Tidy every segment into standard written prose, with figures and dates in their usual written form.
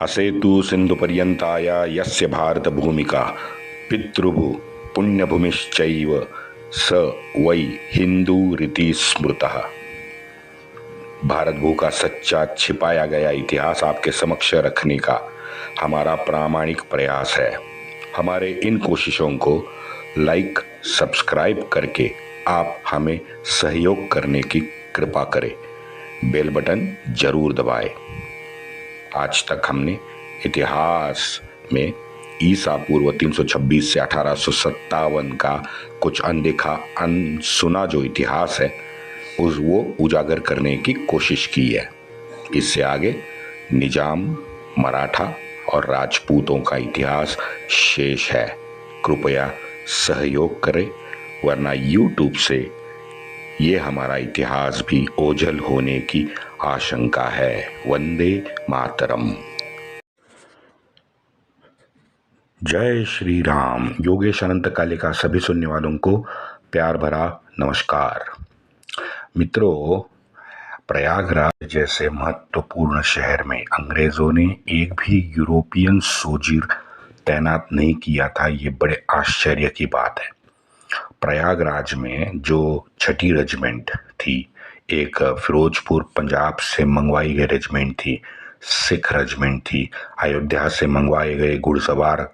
असेतु सिन्धुपर्यन्ताय यस्य भारतभूमिका पितृभु पुण्यभूमिश्चैव स वै हिंदूरिति स्मृतः। भारत भू का सच्चा छिपाया गया इतिहास आपके समक्ष रखने का हमारा प्रामाणिक प्रयास है। हमारे इन कोशिशों को लाइक सब्सक्राइब करके आप हमें सहयोग करने की कृपा करें। बेल बटन जरूर दबाएं। आज तक हमने इतिहास में ईसा पूर्व 326 से 1857 का कुछ अनदेखा अनसुना जो इतिहास है वो उजागर करने की कोशिश की है। इससे आगे निजाम, मराठा और राजपूतों का इतिहास शेष है। कृपया सहयोग करें, वरना YouTube से ये हमारा इतिहास भी ओझल होने की आशंका है। वंदे मातरम। जय श्री राम। योगेश अनंत कालिका सभी सुनने वालों को प्यार भरा नमस्कार। मित्रों, प्रयागराज जैसे महत्वपूर्ण शहर में अंग्रेजों ने एक भी यूरोपियन सोजिर तैनात नहीं किया था। ये बड़े आश्चर्य की बात है। प्रयागराज में जो 6ठी रेजिमेंट थी, एक फिरोजपुर पंजाब से मंगवाई गई रेजिमेंट थी, सिख रेजिमेंट थी, अयोध्या से मंगवाए गए घुड़सवार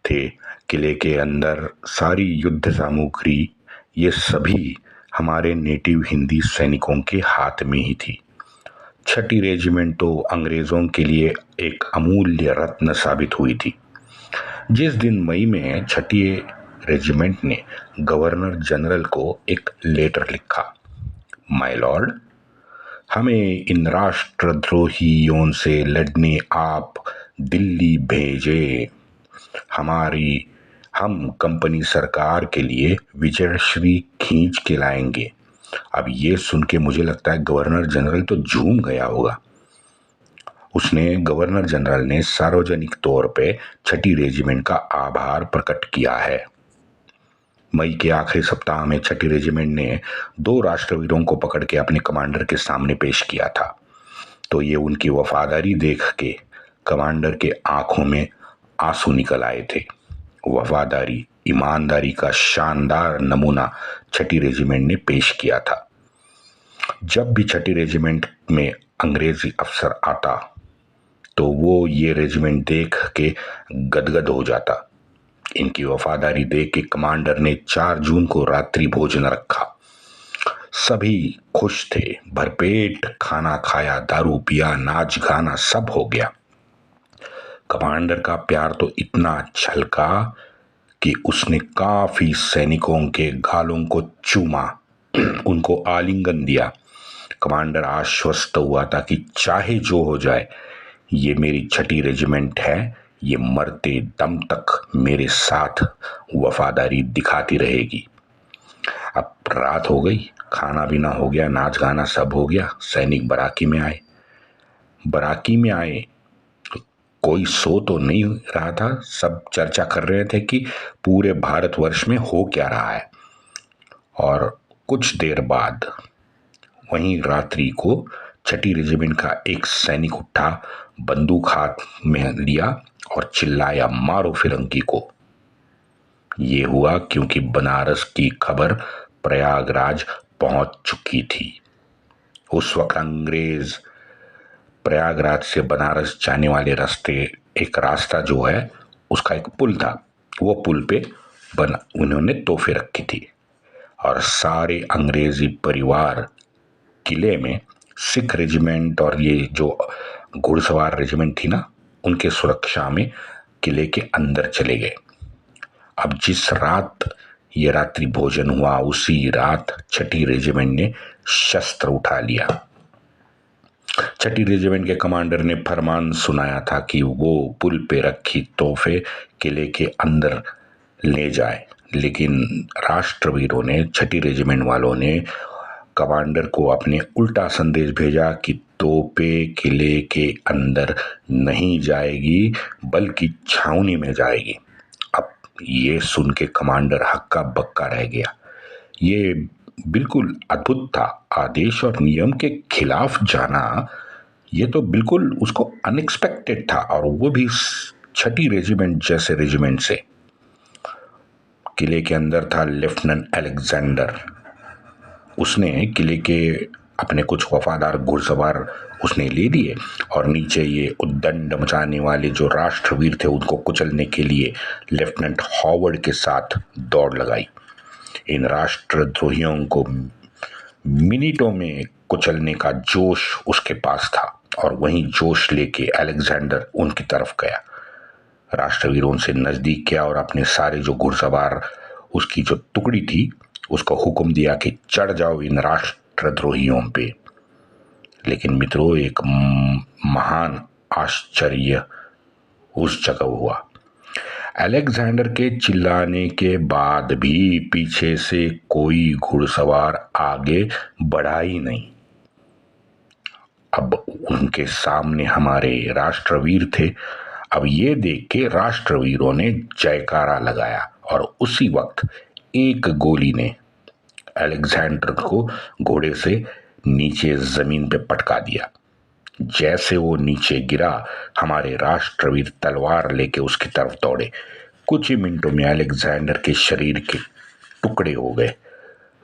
थे, किले के अंदर सारी युद्ध सामग्री, ये सभी हमारे नेटिव हिंदी सैनिकों के हाथ में ही थी। 6ठी रेजिमेंट तो अंग्रेजों के लिए एक अमूल्य रत्न साबित हुई थी। जिस दिन मई में 6ठी रेजिमेंट ने गवर्नर जनरल को एक लेटर लिखा, माय लॉर्ड, हमें इन राष्ट्रद्रोहियों से लड़ने आप दिल्ली भेजे। हम कंपनी सरकार के लिए विजयश्री खींच के लाएंगे। अब ये सुन के मुझे लगता है गवर्नर जनरल तो झूम गया होगा। गवर्नर जनरल ने सार्वजनिक तौर पे 6ठी रेजिमेंट का आभार प्रकट किया है। मई के आखिरी सप्ताह में 6ठी रेजिमेंट ने 2 राष्ट्रवीरों को पकड़ के अपने कमांडर के सामने पेश किया था। तो ये उनकी वफादारी देख के कमांडर के आंखों में आंसू निकल आए थे। वफादारी, ईमानदारी का शानदार नमूना 6ठी रेजिमेंट ने पेश किया था। जब भी 6ठी रेजिमेंट में अंग्रेजी अफसर आता तो वो ये रेजिमेंट देख के गदगद हो जाता। इनकी वफादारी देख के कमांडर ने 4 जून को रात्रि भोजन रखा। सभी खुश थे, भरपेट खाना खाया, दारू पिया, नाच गाना सब हो गया। कमांडर का प्यार तो इतना छलका कि उसने काफी सैनिकों के गालों को चूमा, उनको आलिंगन दिया। कमांडर आश्वस्त हुआ था कि चाहे जो हो जाए, ये मेरी 6ठी रेजिमेंट है, ये मरते दम तक मेरे साथ वफादारी दिखाती रहेगी। अब रात हो गई, खाना पीना हो गया, नाच गाना सब हो गया। सैनिक बराकी में आए। कोई सो तो नहीं रहा था, सब चर्चा कर रहे थे कि पूरे भारतवर्ष में हो क्या रहा है। और कुछ देर बाद वहीं रात्रि को 6ठी रेजिमेंट का एक सैनिक उठा, बंदूक हाथ में लिया और चिल्लाया, मारो फिरंगी को। ये हुआ क्योंकि बनारस की खबर प्रयागराज पहुंच चुकी थी। उस वक्त अंग्रेज प्रयागराज से बनारस जाने वाले एक रास्ता जो है उसका एक पुल था, वो पुल पे उन्होंने तोहफे रखी थी। और सारे अंग्रेजी परिवार किले में सिख रेजिमेंट और ये जो घुड़सवार रेजिमेंट थी ना, उनके सुरक्षा में किले के अंदर चले गए। अब जिस रात ये रात्रि भोजन हुआ, उसी रात 6ठी रेजिमेंट ने शस्त्र उठा लिया। 6ठी रेजिमेंट के कमांडर ने फरमान सुनाया था कि वो पुल पे रखी तोहफे किले के अंदर ले जाए, लेकिन राष्ट्रवीरों ने, 6ठी रेजिमेंट वालों ने कमांडर को अपने उल्टा संदेश भेजा कि तोपे किले के अंदर नहीं जाएगी, बल्कि छावनी में जाएगी। अब ये सुन के कमांडर हक्का बक्का रह गया। ये बिल्कुल अद्भुत था। आदेश और नियम के खिलाफ जाना ये तो बिल्कुल उसको अनएक्सपेक्टेड था, और वो भी छठी रेजिमेंट जैसे रेजिमेंट से। किले के अंदर था लेफ्टिनेंट अलेक्जेंडर। उसने किले के अपने कुछ वफादार घुड़सवार उसने ले लिए, और नीचे ये उद्दंड मचाने वाले जो राष्ट्रवीर थे उनको कुचलने के लिए लेफ्टिनेंट हॉवर्ड के साथ दौड़ लगाई। इन राष्ट्रद्रोहियों को मिनटों में कुचलने का जोश उसके पास था, और वही जोश लेके अलेक्जेंडर उनकी तरफ गया। राष्ट्रवीरों से नजदीक गया और अपने सारे जो घुड़सवार उसकी जो टुकड़ी थी उसको हुक्म दिया कि चढ़ जाओ इन राष्ट्रद्रोहियों पे। लेकिन मित्रों, एक महान आश्चर्य उस जगह हुआ। अलेक्जेंडर के चिल्लाने के बाद भी पीछे से कोई घुड़सवार आगे बढ़ा ही नहीं। अब उनके सामने हमारे राष्ट्रवीर थे। अब ये देख के राष्ट्रवीरों ने जयकारा लगाया, और उसी वक्त एक गोली ने अलेक्जेंडर को घोड़े से नीचे जमीन पे पटका दिया। जैसे वो नीचे गिरा, हमारे राष्ट्रवीर तलवार लेके उसकी तरफ दौड़े। कुछ ही मिनटों में अलेक्जेंडर के शरीर के टुकड़े हो गए।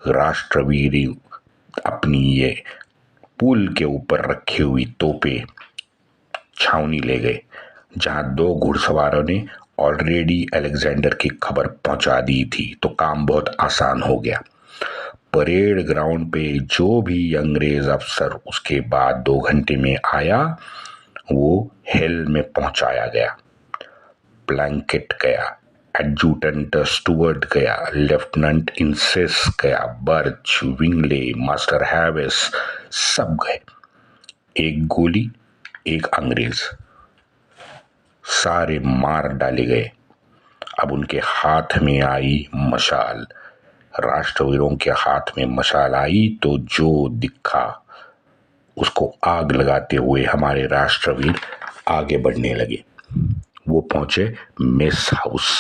राष्ट्रवीर अपनी ये पुल के ऊपर रखी हुई तोपें छावनी ले गए, जहां दो घुड़सवारों ने ऑलरेडी अलेक्जेंडर की खबर पहुंचा दी थी, तो काम बहुत आसान हो गया। परेड ग्राउंड पे जो भी अंग्रेज अफसर उसके बाद 2 घंटे में आया, वो हेल में पहुंचाया गया। प्लैंकेट गया, एडजुटेंट स्टुअर्ट गया, लेफ्टिनेंट इंसेस गया, बर्च, विंगले, मास्टर हैविस सब गए। एक गोली, एक अंग्रेज, सारे मार डाले गए। अब उनके हाथ में आई मशाल। राष्ट्रवीरों के हाथ में मशाल आई तो जो दिखा उसको आग लगाते हुए हमारे राष्ट्रवीर आगे बढ़ने लगे। वो पहुंचे मेस हाउस।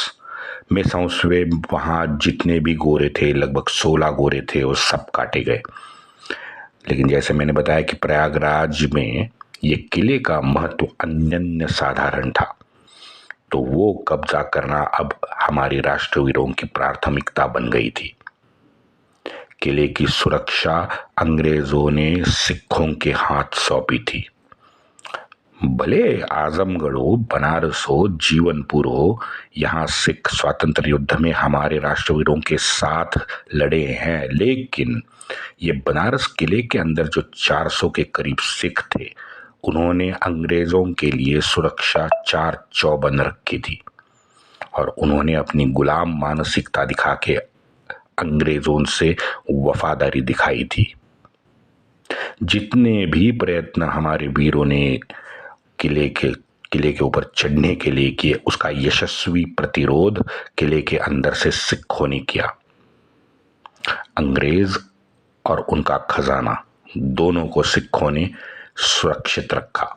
मेस हाउस में वहां जितने भी गोरे थे, लगभग 16 गोरे थे, वो सब काटे गए। लेकिन जैसे मैंने बताया कि प्रयागराज में ये किले का महत्व अनन्य साधारण था, तो वो कब्जा करना अब हमारे राष्ट्रवीरों की प्राथमिकता बन गई थी। किले की सुरक्षा अंग्रेजों ने सिखों के हाथ सौंपी थी। भले आजमगढ़ हो, बनारस हो, जीवनपुर हो, यहाँ सिख स्वातंत्र युद्ध में हमारे राष्ट्रवीरों के साथ लड़े हैं, लेकिन ये बनारस किले के अंदर जो 400 के करीब सिख थे, उन्होंने अंग्रेजों के लिए सुरक्षा चार चौबंद रखी थी, और उन्होंने अपनी गुलाम मानसिकता दिखा के अंग्रेजों से वफादारी दिखाई थी। जितने भी प्रयत्न हमारे वीरों ने किले के ऊपर चढ़ने के लिए किए, उसका यशस्वी प्रतिरोध किले के अंदर से सिखों ने किया। अंग्रेज और उनका खजाना दोनों को सिखों ने सुरक्षित रखा।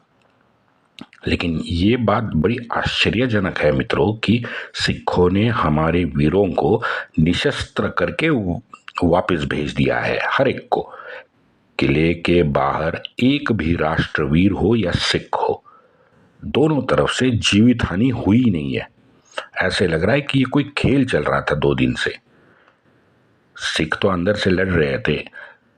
लेकिन ये बात बड़ी आश्चर्यजनक है मित्रों कि सिखों ने हमारे वीरों को निशस्त्र करके वापस भेज दिया है, हर एक को। किले के बाहर एक भी राष्ट्रवीर हो या सिख हो, दोनों तरफ से जीवित हानि हुई नहीं है। ऐसे लग रहा है कि ये कोई खेल चल रहा था 2 दिन से। सिख तो अंदर से लड़ रहे थे,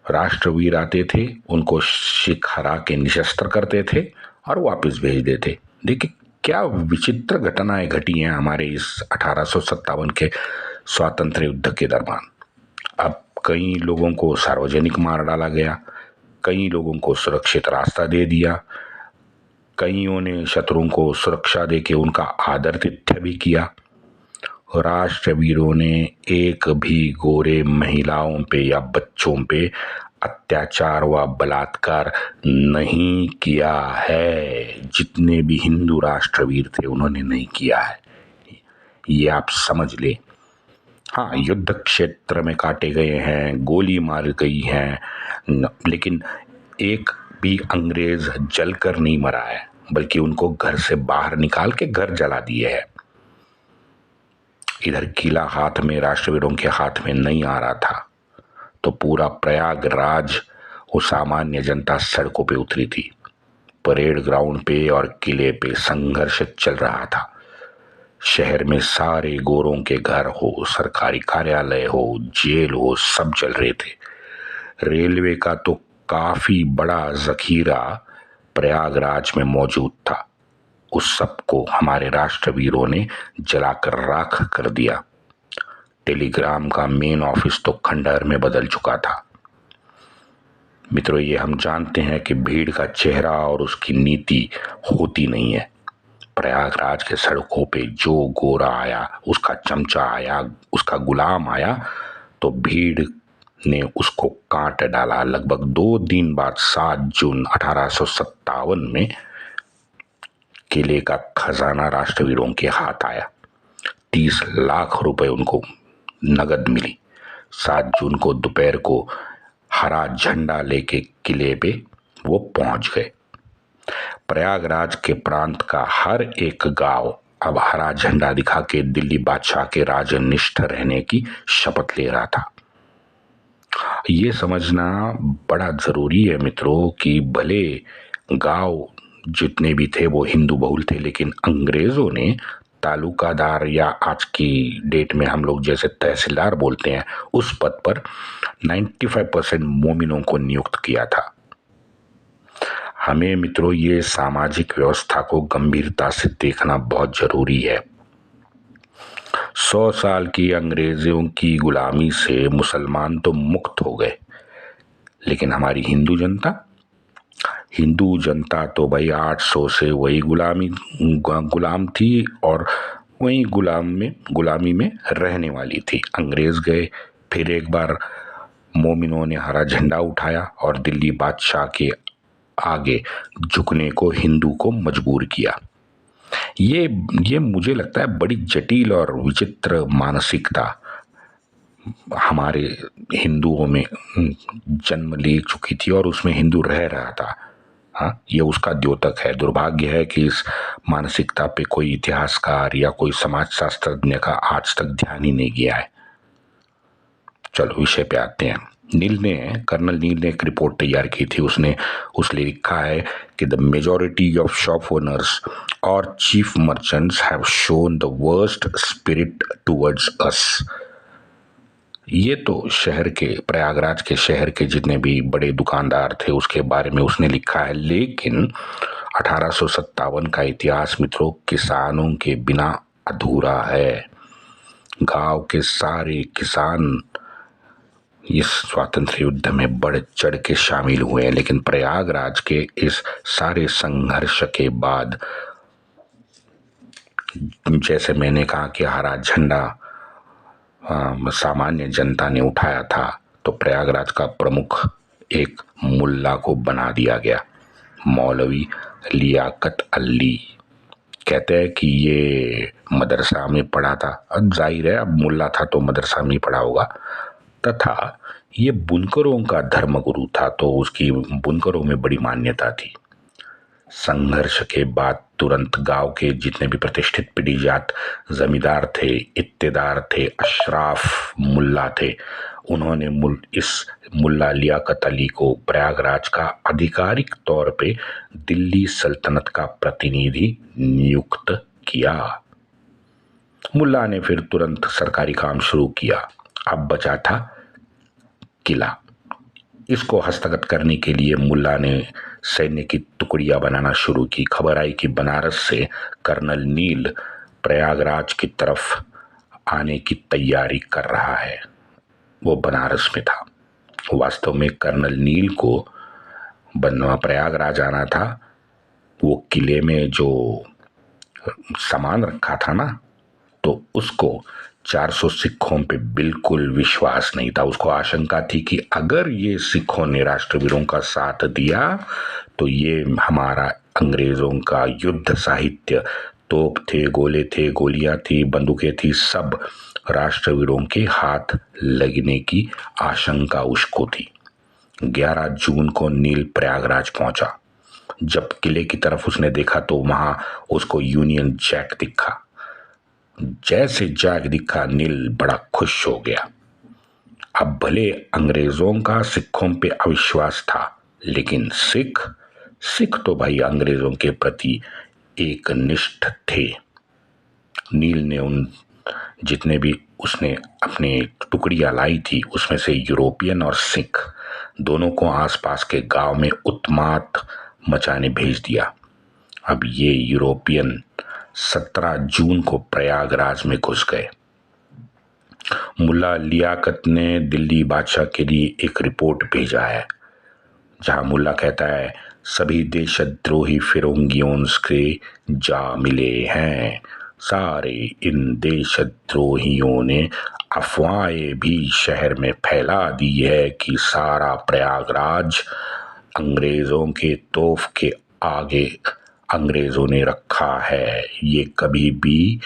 राष्ट्रवीर आते थे, उनको सिख हरा के निशस्त्र करते थे और वापस भेज देते। देखिए क्या विचित्र घटनाएं घटी हैं हमारे इस 1857 के स्वातंत्र्य युद्ध के दरमियान। अब कई लोगों को सार्वजनिक मार डाला गया, कई लोगों को सुरक्षित रास्ता दे दिया, कईयों ने शत्रुओं को सुरक्षा देके उनका आदर-तिथ्य भी किया। राष्ट्रवीरों ने एक भी गोरे महिलाओं पे या बच्चों पे अत्याचार व बलात्कार नहीं किया है। जितने भी हिंदू राष्ट्रवीर थे उन्होंने नहीं किया है, ये आप समझ ले। हाँ, युद्ध क्षेत्र में काटे गए हैं, गोली मार गई है, लेकिन एक भी अंग्रेज जलकर नहीं मरा है, बल्कि उनको घर से बाहर निकाल के घर जला दिए हैं। इधर किला हाथ में, राष्ट्रवीरों के हाथ में नहीं आ रहा था, तो पूरा प्रयागराज वो सामान्य जनता सड़कों पे उतरी थी। परेड ग्राउंड पे और किले पे संघर्ष चल रहा था। शहर में सारे गोरों के घर हो, सरकारी कार्यालय हो, जेल हो, सब चल रहे थे। रेलवे का तो काफी बड़ा जखीरा प्रयागराज में मौजूद था। उस सब को हमारे राष्ट्रवीरों ने जलाकर राख कर दिया। टेलीग्राम का मेन ऑफिस तो खंडहर में बदल चुका था। मित्रों, ये हम जानते हैं कि भीड़ का चेहरा और उसकी नीति होती नहीं है। प्रयागराज के सड़कों पे जो गोरा आया, उसका चमचा आया, उसका गुलाम आया, तो भीड़ ने उसको काट डाला। लगभग 2 दिन बाद 7 जून 1857 में किले का खजाना राष्ट्रवीरों के हाथ आया। 30 लाख रुपए उनको नगद मिली। 7 जून को दोपहर को हरा झंडा लेके किले पे वो पहुंच गए। प्रयागराज के प्रांत का हर एक गांव अब हरा झंडा दिखा के दिल्ली बादशाह के राजनिष्ठ रहने की शपथ ले रहा था। ये समझना बड़ा जरूरी है मित्रों कि भले गांव जितने भी थे वो हिंदू बहुल थे, लेकिन अंग्रेजों ने तालुकादार या आज की डेट में हम लोग जैसे तहसीलदार बोलते हैं, उस पद पर 95% मोमिनों को नियुक्त किया था। हमें मित्रों ये सामाजिक व्यवस्था को गंभीरता से देखना बहुत जरूरी है। 100 साल की अंग्रेजों की गुलामी से मुसलमान तो मुक्त हो गए, लेकिन हमारी हिंदू जनता तो भाई 800 से वही गुलाम थी और वही गुलामी में रहने वाली थी। अंग्रेज गए, फिर एक बार मोमिनों ने हरा झंडा उठाया और दिल्ली बादशाह के आगे झुकने को हिंदू को मजबूर किया। ये मुझे लगता है बड़ी जटिल और विचित्र मानसिकता हमारे हिंदुओं में जन्म ले चुकी थी और उसमें हिंदू रह रहा था। हाँ, ये उसका द्योतक है। दुर्भाग्य है कि इस मानसिकता पे कोई इतिहासकार या कोई समाजशास्त्रज्ञ का आज तक ध्यान ही नहीं गया है। चलो विषय पे आते हैं। कर्नल नील ने एक रिपोर्ट तैयार की थी। उसने लिखा है कि the majority of shop owners और chief merchants have shown the worst spirit towards us. ये तो प्रयागराज के शहर के जितने भी बड़े दुकानदार थे उसके बारे में उसने लिखा है, लेकिन 1857 का इतिहास मित्रों किसानों के बिना अधूरा है। गांव के सारे किसान इस स्वातंत्र्य युद्ध में बढ़ चढ़ के शामिल हुए हैं, लेकिन प्रयागराज के इस सारे संघर्ष के बाद, जैसे मैंने कहा कि हरा झंडा सामान्य जनता ने उठाया था, तो प्रयागराज का प्रमुख एक मुल्ला को बना दिया गया, मौलवी लियाकत अली। कहते हैं कि ये मदरसा में पढ़ा था। अब जाहिर है, अब मुल्ला था तो मदरसा में ही पढ़ा होगा। तथा ये बुनकरों का धर्मगुरु था, तो उसकी बुनकरों में बड़ी मान्यता थी। संघर्ष के बाद तुरंत गांव के जितने भी प्रतिष्ठित पीढ़ीजात जमींदार थे, इत्तेदार थे, अशराफ मुल्ला थे, उन्होंने इस मुल्ला लियाकत अली को प्रयागराज का आधिकारिक तौर पे दिल्ली सल्तनत का प्रतिनिधि नियुक्त किया। मुल्ला ने फिर तुरंत सरकारी काम शुरू किया। अब बचा था किला। इसको हस्तगत करने के लिए मुल्ला ने सैन्य की टुकड़ियां बनाना शुरू की। खबर आई कि बनारस से कर्नल नील प्रयागराज की तरफ आने की तैयारी कर रहा है। वो बनारस में था। वास्तव में कर्नल नील को प्रयागराज आना था। वो किले में जो सामान रखा था ना, तो उसको 400 सिखों पे बिल्कुल विश्वास नहीं था। उसको आशंका थी कि अगर ये सिखों ने राष्ट्रवीरों का साथ दिया तो ये हमारा अंग्रेजों का युद्ध साहित्य, तोप थे, गोले थे, गोलियां थी, बंदूकें थी, सब राष्ट्रवीरों के हाथ लगने की आशंका उसको थी। 11 जून को नील प्रयागराज पहुंचा। जब किले की तरफ उसने देखा तो वहां उसको यूनियन जैक दिखा। जैसे जैक दिखा, नील बड़ा खुश हो गया। अब भले अंग्रेजों का सिखों पे अविश्वास था, लेकिन सिख सिख तो भाई अंग्रेजों के प्रति एकनिष्ठ थे। नील ने उन जितने भी उसने अपने टुकड़ियां लाई थी उसमें से यूरोपियन और सिख दोनों को आसपास के गांव में उत्मात मचाने भेज दिया। अब ये यूरोपियन 17 जून को प्रयागराज में घुस गए। मुल्ला लियाकत ने दिल्ली बादशाह के लिए एक रिपोर्ट भेजा है जहां मुल्ला कहता है सभी देशद्रोही फिरंगियों के जा मिले हैं। सारे इन देशद्रोहियों ने अफवाहें भी शहर में फैला दी है कि सारा प्रयागराज अंग्रेजों के तोफ के आगे अंग्रेजों ने रखा है। ये कभी भी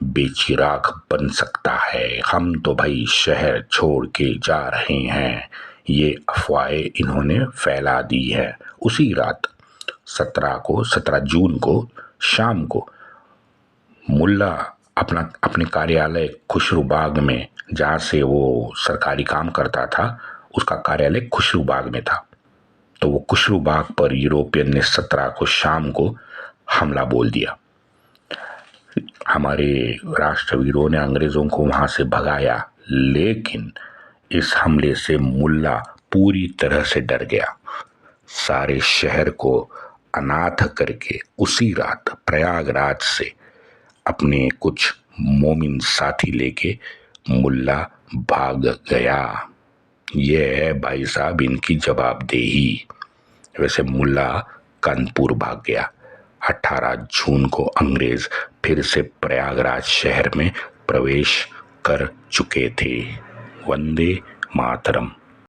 बेचिराग बन सकता है। हम तो भाई शहर छोड़ के जा रहे हैं। ये अफवाहें इन्होंने फैला दी है। उसी रात 17 जून को शाम को मुल्ला अपने कार्यालय खुशरूबाग में, जहाँ से वो सरकारी काम करता था, उसका कार्यालय खुशरूबाग में था। तो वो खुशरूबाग पर यूरोपियन ने 17 को शाम को हमला बोल दिया। हमारे राष्ट्रवीरों ने अंग्रेजों को वहां से भगाया, लेकिन इस हमले से मुल्ला पूरी तरह से डर गया। सारे शहर को अनाथ करके उसी रात प्रयागराज से अपने कुछ मोमिन साथी लेके मुल्ला भाग गया। ये है भाई साहब इनकी जवाबदेही। वैसे मुल्ला कानपुर भाग गया। 18 जून को अंग्रेज फिर से प्रयागराज शहर में प्रवेश कर चुके थे। वंदे मातरम।